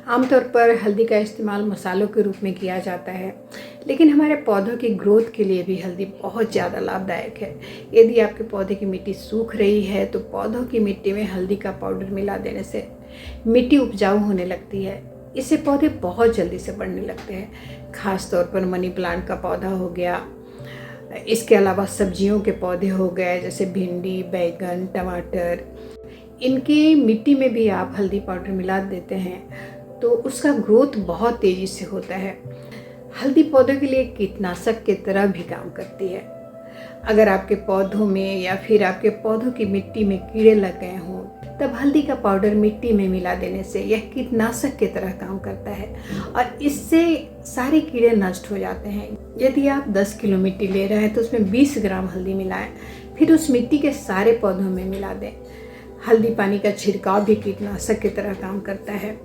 आमतौर पर हल्दी का इस्तेमाल मसालों के रूप में किया जाता है, लेकिन हमारे पौधों की ग्रोथ के लिए भी हल्दी बहुत ज़्यादा लाभदायक है। यदि आपके पौधे की मिट्टी सूख रही है तो पौधों की मिट्टी में हल्दी का पाउडर मिला देने से मिट्टी उपजाऊ होने लगती है। इससे पौधे बहुत जल्दी से बढ़ने लगते हैं। ख़ास तौर पर मनी प्लांट का पौधा हो गया, इसके अलावा सब्जियों के पौधे हो गए जैसे भिंडी, बैगन, टमाटर, इनकी मिट्टी में भी आप हल्दी पाउडर मिला देते हैं तो उसका ग्रोथ बहुत तेज़ी से होता है। हल्दी पौधों के लिए कीटनाशक की तरह भी काम करती है। अगर आपके पौधों में या फिर आपके पौधों की मिट्टी में कीड़े लग गए हों तब हल्दी का पाउडर मिट्टी में मिला देने से यह कीटनाशक की तरह काम करता है और इससे सारे कीड़े नष्ट हो जाते हैं। यदि आप 10 किलो मिट्टी ले रहे हैं तो उसमें 20 ग्राम हल्दी मिलाएं, फिर उस मिट्टी के सारे पौधों में मिला दें। हल्दी पानी का छिड़काव भी कीटनाशक की तरह काम करता है।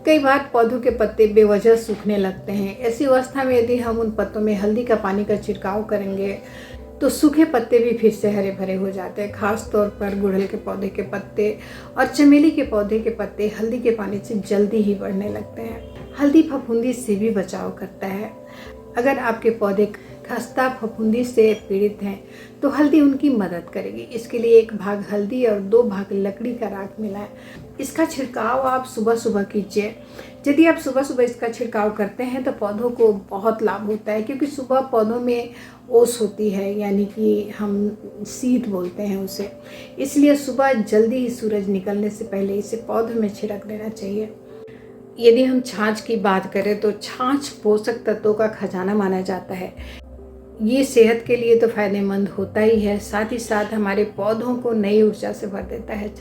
कई बार पौधों के पत्ते बेवजह सूखने लगते हैं। ऐसी अवस्था में यदि हम उन पत्तों में हल्दी का पानी का छिड़काव करेंगे तो सूखे पत्ते भी फिर से हरे भरे हो जाते हैं। खास तौर पर गुड़हल के पौधे के पत्ते और चमेली के पौधे के पत्ते हल्दी के पानी से जल्दी ही बढ़ने लगते हैं। हल्दी फफूंदी से भी बचाव करता है। अगर आपके पौधे खस्ता फफूंदी से पीड़ित हैं तो हल्दी उनकी मदद करेगी। इसके लिए 1 भाग हल्दी और 2 भाग लकड़ी का राख मिलाएं। इसका छिड़काव आप सुबह सुबह कीजिए। यदि आप सुबह सुबह इसका छिड़काव करते हैं तो पौधों को बहुत लाभ होता है, क्योंकि सुबह पौधों में ओस होती है, यानी कि हम शीत बोलते हैं उसे। इसलिए सुबह जल्दी ही सूरज निकलने से पहले इसे पौधों में छिड़क देना चाहिए। यदि हम छाछ की बात करें तो छाछ पोषक तत्वों का खजाना माना जाता है। ये सेहत के लिए तो फायदेमंद होता ही है, साथ ही साथ हमारे पौधों को नई ऊर्जा से भर देता है।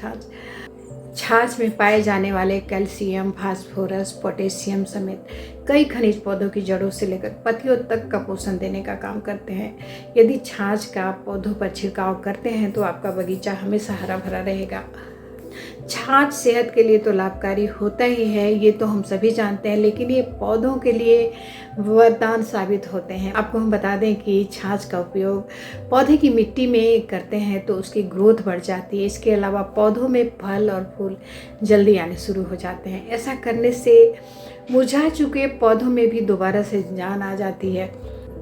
छाछ में पाए जाने वाले कैल्शियम, फास्फोरस, पोटेशियम समेत कई खनिज पौधों की जड़ों से लेकर पत्तियों तक का पोषण देने का काम करते हैं। यदि छाछ का पौधों पर छिड़काव करते हैं तो आपका बगीचा हमेशा हरा भरा रहेगा। छाछ सेहत के लिए तो लाभकारी होता ही है, ये तो हम सभी जानते हैं, लेकिन ये पौधों के लिए वरदान साबित होते हैं। आपको हम बता दें कि छाछ का उपयोग पौधे की मिट्टी में करते हैं तो उसकी ग्रोथ बढ़ जाती है। इसके अलावा पौधों में फल और फूल जल्दी आने शुरू हो जाते हैं। ऐसा करने से मुरझा चुके पौधों में भी दोबारा से जान आ जाती है।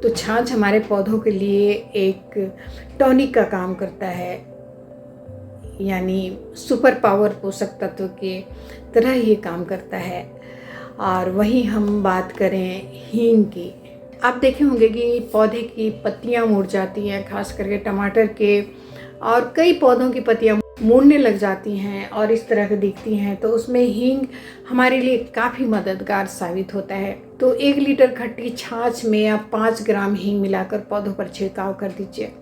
तो छाछ हमारे पौधों के लिए एक टॉनिक का काम करता है, यानी सुपर पावर पोषक तत्व के तरह ये काम करता है। और वहीं हम बात करें हींग की, आप देखे होंगे कि पौधे की पत्तियां मुड़ जाती हैं, खास करके टमाटर के और कई पौधों की पत्तियां मुड़ने लग जाती हैं और इस तरह की दिखती हैं, तो उसमें हींग हमारे लिए काफ़ी मददगार साबित होता है। तो 1 लीटर खट्टी छाछ में आप 5 ग्राम हींग मिलाकर पौधों पर छिड़काव कर दीजिए।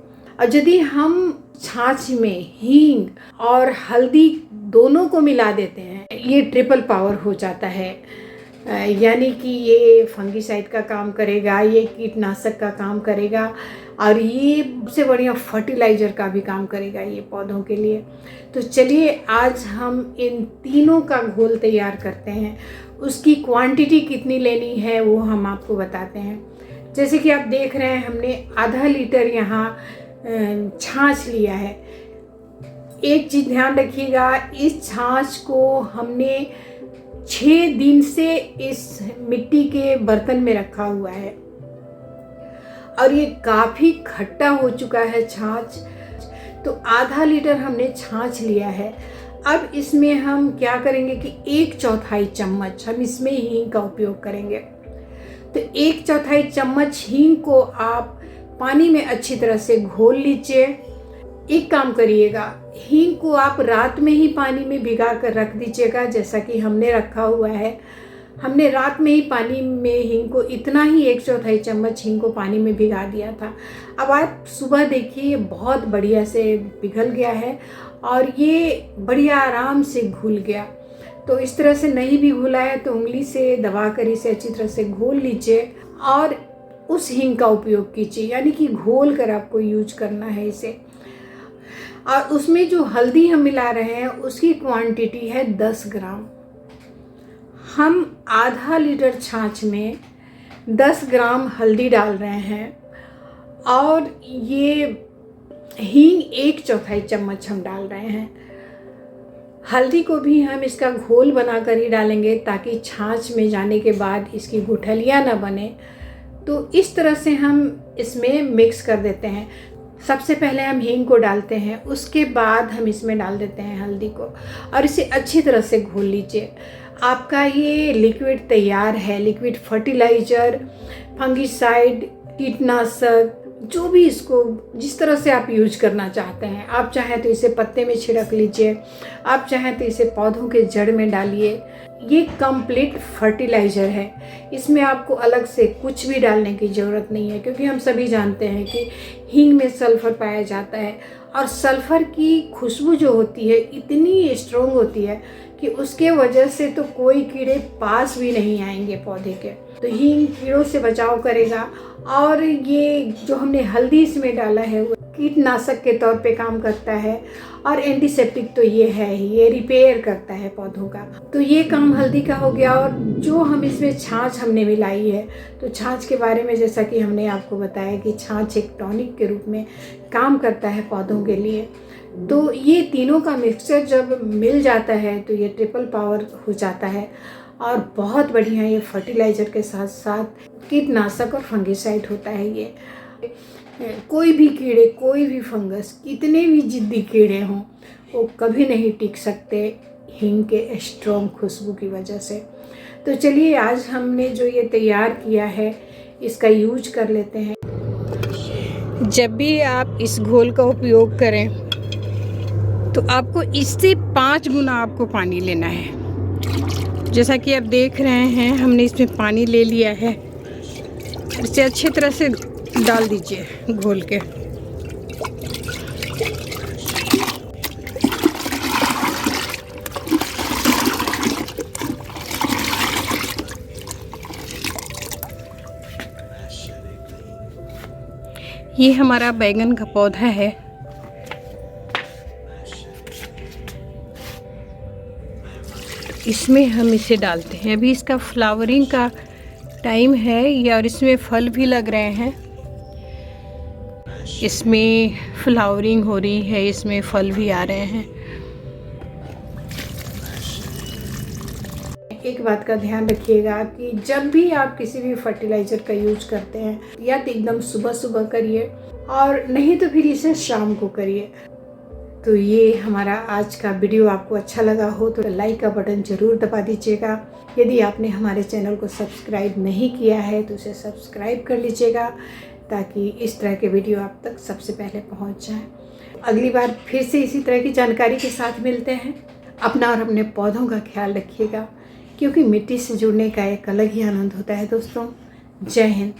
और यदि हम छाछ में हींग और हल्दी दोनों को मिला देते हैं, ये ट्रिपल पावर हो जाता है, यानी कि ये फंगीसाइड का काम करेगा, ये कीटनाशक का काम करेगा और ये सबसे बढ़िया फर्टिलाइज़र का भी काम करेगा ये पौधों के लिए। तो चलिए आज हम इन तीनों का घोल तैयार करते हैं। उसकी क्वांटिटी कितनी लेनी है वो हम आपको बताते हैं। जैसे कि आप देख रहे हैं, हमने आधा लीटर यहाँ छाछ लिया है। एक चीज़ ध्यान रखिएगा, इस छाछ को हमने 6 दिन से इस मिट्टी के बर्तन में रखा हुआ है और ये काफ़ी खट्टा हो चुका है छाछ। तो आधा लीटर हमने छाछ लिया है। अब इसमें हम क्या करेंगे कि 1/4 चम्मच हम इसमें हींग का उपयोग करेंगे। तो 1/4 चम्मच हींग को आप पानी में अच्छी तरह से घोल लीजिए। एक काम करिएगा, हींग को आप रात में ही पानी में भिगा कर रख दीजिएगा, जैसा कि हमने रखा हुआ है। हमने रात में ही पानी में हींग को इतना ही 1/4 चम्मच हींग को पानी में भिगा दिया था। अब आप सुबह देखिए बहुत बढ़िया से पिघल गया है और ये बढ़िया आराम से घुल गया। तो इस तरह से नहीं भी घुला है तो उंगली से दबाकर इसे अच्छी तरह से घोल लीजिए और उस हींग का उपयोग कीजिए, यानी कि घोल कर आपको यूज करना है इसे। और उसमें जो हल्दी हम मिला रहे हैं उसकी क्वांटिटी है 10 ग्राम। हम आधा लीटर छाछ में 10 ग्राम हल्दी डाल रहे हैं और ये हींग 1/4 चम्मच हम डाल रहे हैं। हल्दी को भी हम इसका घोल बनाकर ही डालेंगे ताकि छाछ में जाने के बाद इसकी गुठलियाँ ना बने। तो इस तरह से हम इसमें मिक्स कर देते हैं। सबसे पहले हम हींग को डालते हैं, उसके बाद हम इसमें डाल देते हैं हल्दी को और इसे अच्छी तरह से घोल लीजिए। आपका ये लिक्विड तैयार है। लिक्विड फर्टिलाइज़र, फंगिसाइड, कीटनाशक, जो भी इसको जिस तरह से आप यूज करना चाहते हैं, आप चाहें तो इसे पत्ते में छिड़क लीजिए, आप चाहें तो इसे पौधों के जड़ में डालिए। ये कंप्लीट फर्टिलाइज़र है, इसमें आपको अलग से कुछ भी डालने की ज़रूरत नहीं है, क्योंकि हम सभी जानते हैं कि हींग में सल्फ़र पाया जाता है और सल्फ़र की खुशबू जो होती है इतनी स्ट्रॉन्ग होती है कि उसके वजह से तो कोई कीड़े पास भी नहीं आएंगे पौधे के। तो हींग कीड़ों से बचाव करेगा और ये जो हमने हल्दी इसमें डाला है वो कीटनाशक के तौर पे काम करता है और एंटीसेप्टिक तो ये है ही, ये रिपेयर करता है पौधों का। तो ये काम हल्दी का हो गया। और जो हम इसमें छाछ हमने मिलाई है, तो छाछ के बारे में जैसा कि हमने आपको बताया कि छाछ एक टॉनिक के रूप में काम करता है पौधों के लिए। तो ये तीनों का मिक्सचर जब मिल जाता है तो ये ट्रिपल पावर हो जाता है और बहुत बढ़िया ये फर्टिलाइज़र के साथ साथ कीटनाशक और फंगिसाइड होता है। ये कोई भी कीड़े, कोई भी फंगस, कितने भी जिद्दी कीड़े हों, वो कभी नहीं टिक सकते हींग के स्ट्रॉन्ग खुशबू की वजह से। तो चलिए आज हमने जो ये तैयार किया है इसका यूज कर लेते हैं। जब भी आप इस घोल का उपयोग करें तो आपको इससे 5 गुना आपको पानी लेना है। जैसा कि आप देख रहे हैं हमने इसमें पानी ले लिया है। इसे अच्छी तरह से डाल दीजिए घोल के। ये हमारा बैंगन का पौधा है। इसमें हम इसे डालते हैं। अभी इसका फ्लावरिंग का टाइम है और इसमें फल भी लग रहे हैं। इसमें फ्लावरिंग हो रही है, इसमें फल भी आ रहे हैं। एक बात का ध्यान रखिएगा कि जब भी आप किसी भी फर्टिलाइज़र का यूज करते हैं या तो एकदम सुबह सुबह करिए और नहीं तो फिर इसे शाम को करिए। तो ये हमारा आज का वीडियो आपको अच्छा लगा हो तो लाइक का बटन ज़रूर दबा दीजिएगा। यदि आपने हमारे चैनल को सब्सक्राइब नहीं किया है तो उसे सब्सक्राइब कर लीजिएगा ताकि इस तरह के वीडियो आप तक सबसे पहले पहुंच जाएं। अगली बार फिर से इसी तरह की जानकारी के साथ मिलते हैं। अपना और अपने पौधों का ख्याल रखिएगा, क्योंकि मिट्टी से जुड़ने का एक अलग ही आनंद होता है दोस्तों। जय हिंद।